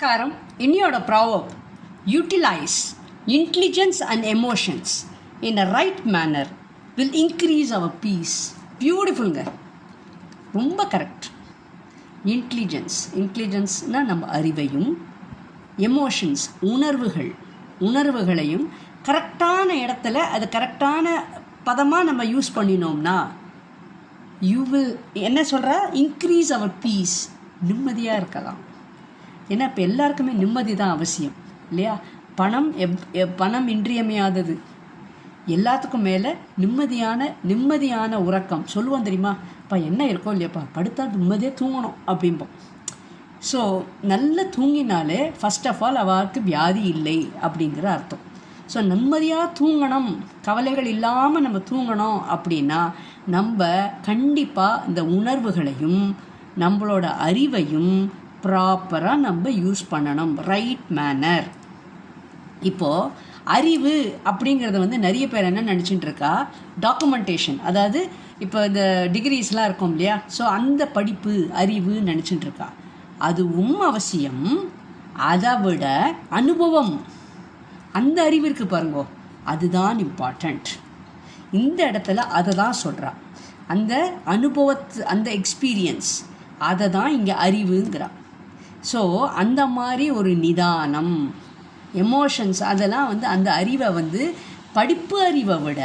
Namaskaram. Innyoda proverb, utilize intelligence and emotions in a right manner will increase our peace. Beautifulங்க, ரொம்ப correct. இன்டெலிஜென்ஸ்னால் நம்ம அறிவையும், emotions உணர்வுகளையும் கரெக்டான இடத்துல அது கரெக்டான பதமாக நம்ம யூஸ் பண்ணினோம்னா யூ வில் என்ன சொல்கிறா, இன்க்ரீஸ் அவர் பீஸ், நிம்மதியாக இருக்கலாம். ஏன்னா இப்போ எல்லாருக்குமே நிம்மதி தான் அவசியம் இல்லையா? பணம் இன்றியமையாதது. எல்லாத்துக்கும் மேலே நிம்மதியான உறக்கம் சொல்லுவோம் தெரியுமா? இப்போ என்ன இருக்கோ இல்லையாப்பா, படுத்தா நிம்மதியாக தூங்கணும் அப்படிம்போம். ஸோ நல்லா தூங்கினாலே ஃபஸ்ட் ஆஃப் ஆல் அவருக்கு வியாதி இல்லை அப்படிங்கிற அர்த்தம். ஸோ நிம்மதியாக தூங்கணும், கவலைகள் இல்லாமல் நம்ம தூங்கணும் அப்படின்னா நம்ம கண்டிப்பாக இந்த உணர்வுகளையும் நம்மளோட அறிவையும் ப்ராப்பராக நம்ம யூஸ் பண்ணணும், ரைட் மேனர். இப்போது அறிவு அப்படிங்கிறத நிறைய பேர் என்ன நினச்சிட்டு இருக்கா, டாக்குமெண்டேஷன், அதாவது இப்போ இந்த டிகிரிஸ்லாம் இருக்கும் இல்லையா, ஸோ அந்த படிப்பு அறிவு நினச்சிட்டு இருக்கா. அதுவும் அவசியம். அதை விட அனுபவம், அந்த அறிவு இருக்குது பாருங்கோ, அதுதான் இம்பார்ட்டண்ட். இந்த இடத்துல அதை தான் சொல்கிறா. அந்த அந்த எக்ஸ்பீரியன்ஸ், அதை தான் இங்கே அறிவுங்கிறா. ஸோ அந்த மாதிரி ஒரு நிதானம், எமோஷன்ஸ், அதெல்லாம் அந்த அறிவை படிப்பு அறிவை விட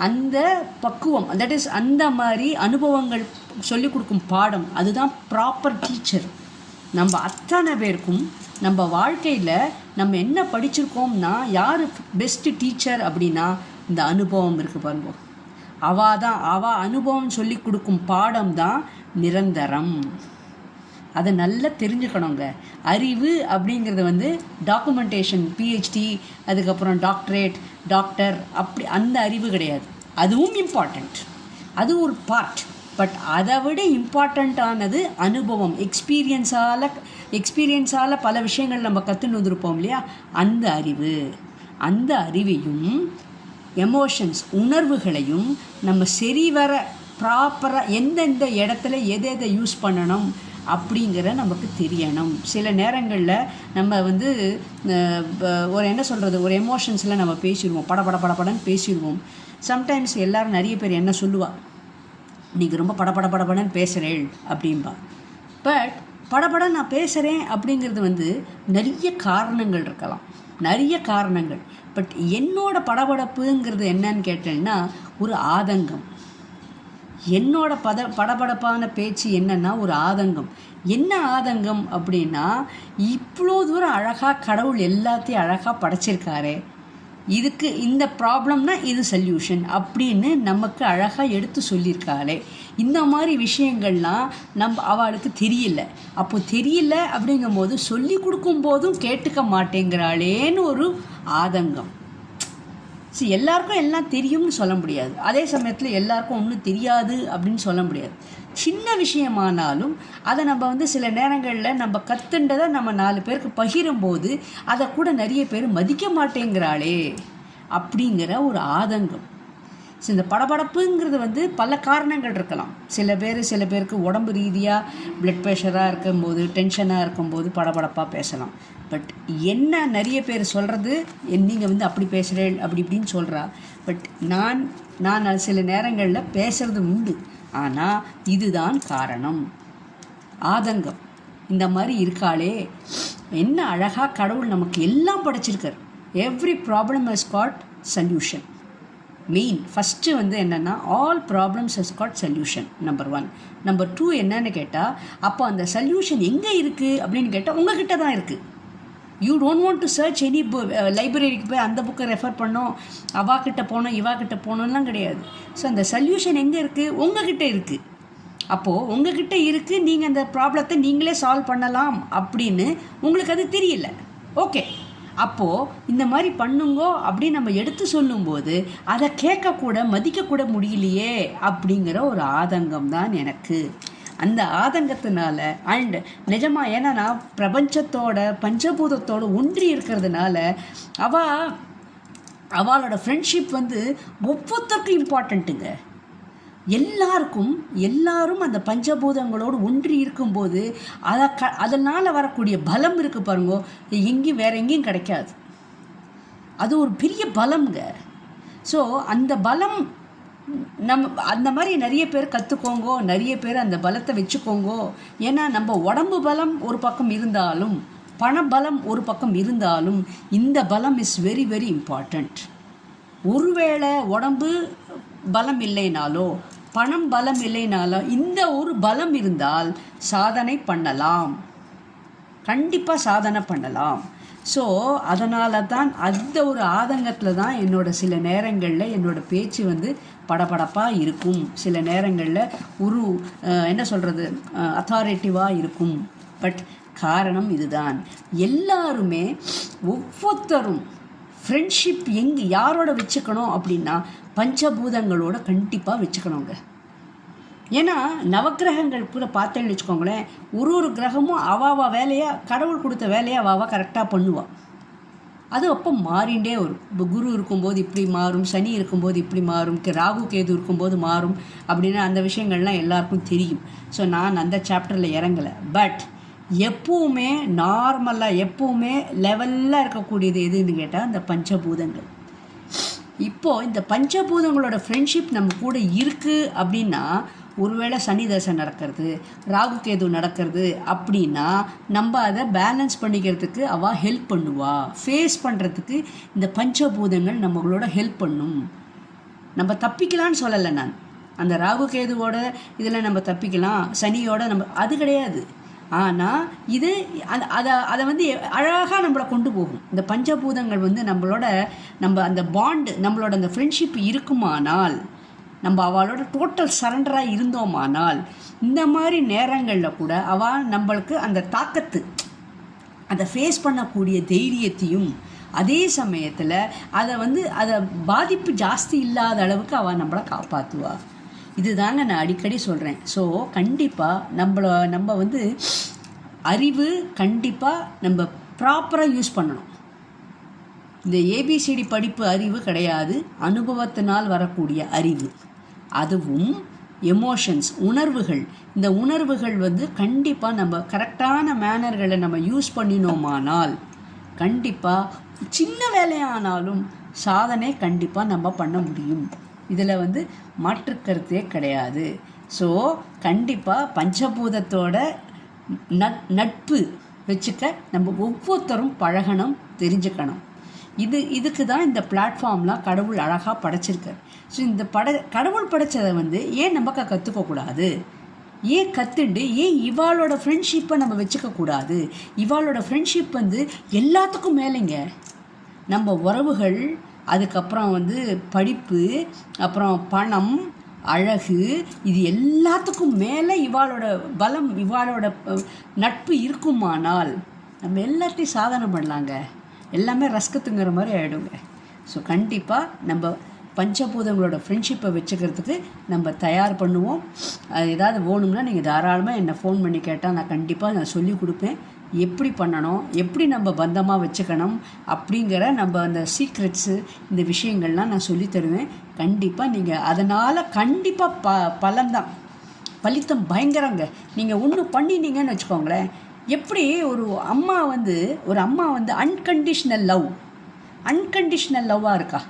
அந்த பக்குவம், தட் இஸ் அந்த மாதிரி அனுபவங்கள் சொல்லிக் கொடுக்கும் பாடம், அதுதான் ப்ராப்பர் டீச்சர். நம்ம அத்தனை பேருக்கும் நம்ம வாழ்க்கையில் நம்ம என்ன படிச்சிருக்கோம்னா, யார் பெஸ்ட்டு டீச்சர் அப்படின்னா இந்த அனுபவம் இருக்குது பாருங்க. அவள் அனுபவம் சொல்லி கொடுக்கும் பாடம் தான் நிரந்தரம். அதை நல்லா தெரிஞ்சுக்கணுங்க. அறிவு அப்படிங்கிறது டாக்குமெண்டேஷன், பிஹெச்டி, அதுக்கப்புறம் டாக்டர் அப்படி அந்த அறிவு கிடையாது. அதுவும் இம்பார்ட்டண்ட், அது ஒரு பார்ட். பட் அதை விட இம்பார்ட்டண்ட்டானது அனுபவம், எக்ஸ்பீரியன்ஸால் பல விஷயங்கள் நம்ம கற்றுன்னு வந்திருப்போம் இல்லையா, அந்த அறிவையும் எமோஷன்ஸ் உணர்வுகளையும் நம்ம சரிவர ப்ராப்பராக எந்தெந்த இடத்துல எதை யூஸ் பண்ணணும் அப்படிங்கிற நமக்கு தெரியணும். சில நேரங்களில் நம்ம ஒரு என்ன சொல்கிறது, ஒரு எமோஷன்ஸில் நம்ம பேசிடுவோம், படன்னு பேசிடுவோம். சம்டைம்ஸ் எல்லோரும் நிறைய பேர் என்ன சொல்லுவாள், நீங்கள் ரொம்ப படன்னு பேசுகிறேள் அப்படின்பா. பட் படப்பட நான் பேசுகிறேன் அப்படிங்கிறது நிறைய காரணங்கள் இருக்கலாம், நிறைய காரணங்கள். பட் என்னோட படபடப்புங்கிறது என்னன்னு கேட்டேன்னா ஒரு ஆதங்கம். என்னோட படபடப்பான பேச்சு என்னன்னா ஒரு ஆதங்கம். என்ன ஆதங்கம் அப்படின்னா, இவ்வளோ தூரம் அழகாக கடவுள் எல்லாத்தையும் அழகாக படைச்சிருக்காரே, இதுக்கு இந்த ப்ராப்ளம்னா இது சொல்யூஷன் அப்படின்னு நமக்கு அழகாக எடுத்து சொல்லியிருக்காளே, இந்த மாதிரி விஷயங்கள்லாம் அவளுக்கு தெரியல. அப்போது தெரியல அப்படிங்கும்போது சொல்லி கொடுக்கும்போதும் கேட்டுக்க மாட்டேங்கிறாளேன்னு ஒரு ஆதங்கம். எல்லாருக்கும் எல்லாம் தெரியும்னு சொல்ல முடியாது, அதே சமயத்தில் எல்லாருக்கும் ஒன்றும் தெரியாது அப்படின்னு சொல்ல முடியாது. சின்ன விஷயமானாலும் அதை நம்ம சில நேரங்களில் நம்ம கற்றுண்டதை நம்ம 4 பேருக்கு பகிரும்போது அதை கூட நிறைய பேர் மதிக்க மாட்டேங்கிறாளே அப்படிங்கிற ஒரு ஆதங்கம். ஸோ இந்த படபடப்புங்கிறது பல காரணங்கள் இருக்கலாம். சில பேருக்கு உடம்பு ரீதியாக பிளட் ப்ரெஷராக இருக்கும்போது, டென்ஷனாக இருக்கும்போது படபடப்பாக பேசலாம். பட் என்ன நிறைய பேர் சொல்கிறது, நீங்கள் அப்படி பேசுகிறேன் அப்படி இப்படின்னு சொல்கிறா. பட் நான் சில நேரங்களில் பேசுகிறது உண்டு. ஆனால் இதுதான் காரணம், ஆதங்கம். இந்த மாதிரி இருக்காளே, என்ன அழகாக கடவுள் நமக்கு எல்லாம் படைச்சிருக்கார். Every problem has got solution. Main first என்னென்னா, all problems has got solution, number 1. Number 2 என்னன்னு கேட்டால், அப்போ அந்த சொல்யூஷன் எங்கே இருக்குது அப்படின்னு கேட்டால் உங்ககிட்ட தான் இருக்குது. You don't want to search any லைப்ரரிக்கு போய் அந்த புக்கை ரெஃபர் பண்ணோம், அவாக்கிட்ட போனோம் இவாக்கிட்ட போனோம்லாம் கிடையாது. ஸோ அந்த சொல்யூஷன் எங்கே இருக்குது, உங்ககிட்ட இருக்குது. அப்போது உங்ககிட்ட இருக்குது, நீங்கள் அந்த ப்ராப்ளத்தை நீங்களே சால்வ் பண்ணலாம் அப்படின்னு உங்களுக்கு அது தெரியல. ஓகே, அப்போது இந்த மாதிரி பண்ணுங்கோ அப்படின்னு நம்ம எடுத்து சொல்லும்போது அதை கேட்கக்கூட மதிக்கக்கூட முடியலையே அப்படிங்கிற ஒரு ஆதங்கம் தான் எனக்கு. அந்த ஆதங்கத்தினால அண்ட் நிஜமாக, ஏன்னா நான் பிரபஞ்சத்தோட பஞ்சபூதத்தோடு ஒன்றி இருக்கிறதுனால அவளோட ஃப்ரெண்ட்ஷிப் ஒவ்வொருத்தருக்கும் இம்பார்ட்டண்ட்டுங்க. எல்லாரும் அந்த பஞ்சபூதங்களோடு ஒன்றி இருக்கும்போது அதனால் வரக்கூடிய பலம் இருக்குது பாருங்க, எங்கேயும் வேற எங்கேயும் கிடைக்காது. அது ஒரு பெரிய பலம்ங்க. ஸோ அந்த பலம் அந்த மாதிரி நிறைய பேர் கற்றுக்கோங்கோ, நிறைய பேர் அந்த பலத்தை வச்சுக்கோங்கோ. ஏன்னா நம்ம உடம்பு பலம் ஒரு பக்கம் இருந்தாலும், பணபலம் ஒரு பக்கம் இருந்தாலும், இந்த பலம் இஸ் வெரி வெரி இம்பார்ட்டண்ட். ஒருவேளை உடம்பு பலம் இல்லைனாலோ பணம் பலம் இல்லைனாலோ இந்த ஒரு பலம் இருந்தால் சாதனை பண்ணலாம், கண்டிப்பாக சாதனை பண்ணலாம். ஸோ அதனால தான் அந்த ஒரு ஆதங்கத்தில் தான் சில நேரங்களில் என்னோடய பேச்சு படபடப்பாக இருக்கும், சில நேரங்களில் என்ன சொல்கிறது அத்தாரிட்டிவாக இருக்கும். பட் காரணம் இதுதான், எல்லாருமே ஒவ்வொருத்தரும் ஃப்ரெண்ட்ஷிப் யாரோட வச்சுக்கணும் அப்படின்னா பஞ்சபூதங்களோட கண்டிப்பாக வச்சுக்கணுங்க. ஏன்னா நவக்கிரகங்கள் கூட பார்த்தேன்னு வச்சுக்கோங்களேன், ஒரு கிரகமும் அவாவா வேலையாக கடவுள் கொடுத்த வேலையை அவாவா கரெக்டாக பண்ணுவாள். அது அப்போ மாறிண்டே வரும். இப்போ குரு இருக்கும்போது இப்படி மாறும், சனி இருக்கும்போது இப்படி மாறும், ராகு கேது இருக்கும்போது மாறும் அப்படின்னு அந்த விஷயங்கள்லாம் எல்லாருக்கும் தெரியும். ஸோ நான் அந்த சாப்டரில் இறங்கலை. பட் எப்பவுமே நார்மலாக எப்பவுமே லெவலில் இருக்கக்கூடியது எதுன்னு கேட்டால் இந்த பஞ்சபூதங்கள். இப்போது இந்த பஞ்சபூதங்களோட ஃப்ரெண்ட்ஷிப் நம்ம கூட இருக்குது அப்படின்னா, ஒருவேளை சனி தசை நடக்கிறது, ராகு கேது நடக்கிறது அப்படின்னா நம்ம அதை பேலன்ஸ் பண்ணிக்கிறதுக்கு அவள் ஹெல்ப் பண்ணுவா. ஃபேஸ் பண்ணுறதுக்கு இந்த பஞ்சபூதங்கள் நம்மளோட ஹெல்ப் பண்ணும். நம்ம தப்பிக்கலான்னு சொல்லலை நான், அந்த ராகு கேதுவோட இதில் நம்ம தப்பிக்கலாம், சனியோட நம்ம அது கிடையாது. ஆனால் இது அதை அழகாக நம்மளை கொண்டு போகும். இந்த பஞ்சபூதங்கள் நம்ம அந்த பாண்டு, நம்மளோட அந்த ஃப்ரெண்ட்ஷிப் இருக்குமானால், நம்ம அவளோட டோட்டல் சரண்டராக இருந்தோமானால், இந்த மாதிரி நேரங்களில் கூட அவள் நம்மளுக்கு அந்த தாக்கத்து, அதை ஃபேஸ் பண்ணக்கூடிய தைரியத்தையும், அதே சமயத்தில் அதை பாதிப்பு ஜாஸ்தி இல்லாத அளவுக்கு அவள் நம்மளை காப்பாற்றுவாள். இதுதாங்க நான் அடிக்கடி சொல்கிறேன். ஸோ கண்டிப்பாக நம்ம அறிவு கண்டிப்பாக நம்ம ப்ராப்பராக யூஸ் பண்ணணும். இந்த ஏபிசிடி படிப்பு அறிவு கிடையாது, அனுபவத்தினால் வரக்கூடிய அறிவு. அதுவும் எமோஷன்ஸ், உணர்வுகள். இந்த உணர்வுகள் கண்டிப்பாக நம்ம கரெக்டான மேனர்களை நம்ம யூஸ் பண்ணினோமானால் கண்டிப்பாக சின்ன வேலையானாலும் சாதனை கண்டிப்பாக நம்ம பண்ண முடியும். இதில் மாற்றுக்கருத்தே கிடையாது. ஸோ கண்டிப்பாக பஞ்சபூதத்தோட நட்பு வச்சுக்க நம்ம ஒவ்வொருத்தரும் பழகணும், தெரிஞ்சுக்கணும். இதுக்கு தான் இந்த பிளாட்ஃபார்ம்லாம் கடவுள் அழகாக படைச்சிருக்கார். ஸோ இந்த கடவுள் படைச்சதை ஏன் நம்ம கற்றுக்கக்கூடாது? ஏன் கற்றுண்டு ஏன் இவாளோட ஃப்ரெண்ட்ஷிப்பை நம்ம வச்சுக்கக்கூடாது? இவாளோட ஃப்ரெண்ட்ஷிப் எல்லாத்துக்கும் மேலேங்க. நம்ம உறவுகள், அதுக்கப்புறம் படிப்பு, அப்புறம் பணம், அழகு, இது எல்லாத்துக்கும் மேலே இவாளோட பலம், இவாளோட நட்பு இருக்குமானால் நம்ம எல்லாத்தையும் சாதனை பண்ணலாங்க. எல்லாமே ரஸ்கத்துங்கிற மாதிரி ஆகிடுங்க. ஸோ கண்டிப்பாக நம்ம பஞ்சபூதங்களோட ஃப்ரெண்ட்ஷிப்பை வச்சுக்கிறதுக்கு நம்ம தயார் பண்ணுவோம். அது ஏதாவது வேணும்னா நீங்கள் தாராளமாக என்னை ஃபோன் பண்ணி கேட்டால் நான் கண்டிப்பாக சொல்லி கொடுப்பேன். எப்படி பண்ணணும், எப்படி நம்ம பந்தமாக வச்சுக்கணும் அப்படிங்கிற நம்ம அந்த சீக்ரெட்ஸு, இந்த விஷயங்கள்லாம் நான் சொல்லித்தருவேன். கண்டிப்பாக நீங்கள் அதனால் கண்டிப்பாக பலன்தான், பலித்தம் பயங்கரங்க. நீங்கள் ஒன்று பண்ணினீங்கன்னு வச்சுக்கோங்களேன். எப்படி ஒரு அம்மா அன்கண்டிஷ்னல் லவ்வாக இருக்கா?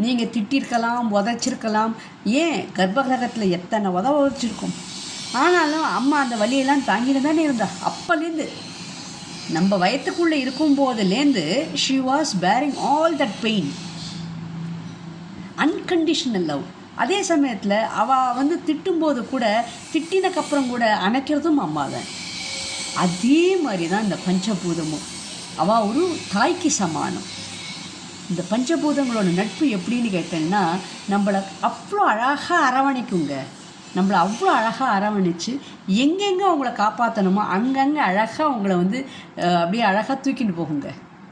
நீங்கள் திட்டிருக்கலாம், உதச்சிருக்கலாம், ஏன் கர்ப்பகிரகத்தில் எத்தனை உதச்சிருக்கும், ஆனாலும் அம்மா அந்த வலியெல்லாம் தாங்கிட்டு தானே இருந்தா. அப்போலேருந்து நம்ம வயத்துக்குள்ளே இருக்கும்போதுலேருந்து she was bearing all that pain. Unconditional love. அதே சமயத்தில் அவள் திட்டும்போது கூட, திட்டினக்கப்புறம் கூட அணைக்கிறதும் அம்மா தான். அதே மாதிரி தான் இந்த பஞ்சபூதமும். அவள் ஒரு தாய்க்கு சமானம். இந்த பஞ்சபூதங்களோட நட்பு எப்படின்னு கேட்டேன்னா, நம்மளை அவ்வளோ அழகாக அரவணைக்குங்க. நம்மளை அவ்வளோ அழகாக அரவணைச்சு எங்கெங்கே அவங்கள காப்பாற்றணுமோ அங்கங்கே அழகாக அவங்கள அப்படியே அழகாக தூக்கிட்டு போகுங்க.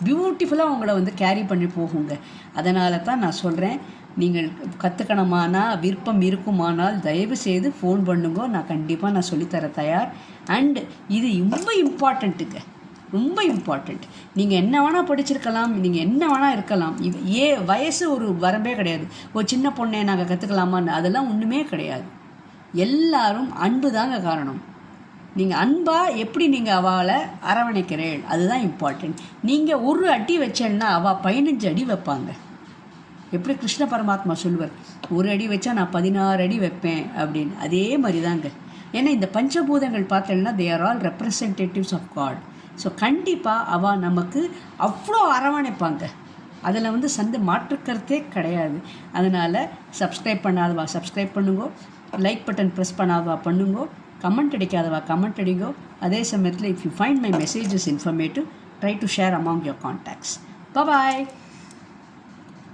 பியூட்டிஃபுல்லாக அவங்கள கேரி பண்ணி போகுங்க. அதனால தான் நான் சொல்கிறேன், நீங்கள் கற்றுக்கணுமானா, விருப்பம் இருக்குமானால் தயவு செய்து ஃபோன் பண்ணுங்க. நான் கண்டிப்பாக சொல்லித்தர தயார். அண்டு இது ரொம்ப இம்பார்ட்டண்ட்டுங்க. ரொம்ப இம்பார்ட்டண்ட். நீங்கள் என்ன வேணால் படிச்சிருக்கலாம், நீங்கள் என்ன வேணால் இருக்கலாம். வயசு ஒரு வரம்பே கிடையாது. ஒரு சின்ன பொண்ணை நாங்கள் கற்றுக்கலாமான்னு அதெல்லாம் ஒன்றுமே கிடையாது. எல்லாரும் அன்பு தாங்க காரணம். நீங்கள் அன்பாக எப்படி நீங்கள் அவளை அரவணைக்கிறீள் அதுதான் இம்பார்ட்டண்ட். நீங்கள் ஒரு அடி வச்சேன்னா அவள் 15 அடி வைப்பாங்க. எப்படி கிருஷ்ண பரமாத்மா சொல்லுவார், ஒரு அடி வச்சா நான் 16 அடி வைப்பேன் அப்படின்னு. அதே மாதிரி தாங்க. ஏன்னா இந்த பஞ்சபூதங்கள் பார்த்தேன்னா they are all representatives of God. So கண்டிப்பாக அவள் நமக்கு அவ்வளோ அரவணைப்பாங்க. அதில் மாற்றுக்கருத்தே கிடையாது. அதனால் சப்ஸ்கிரைப் பண்ணாதவா சப்ஸ்கிரைப் பண்ணுங்கோ, லைக் பட்டன் ப்ரெஸ் பண்ணாதவா பண்ணுங்கோ, கமெண்ட் அடிக்காதவா கமெண்ட் அடிங்கோ. அதே சமயத்தில் if you find my messages informative, try to share among your contacts. Bye.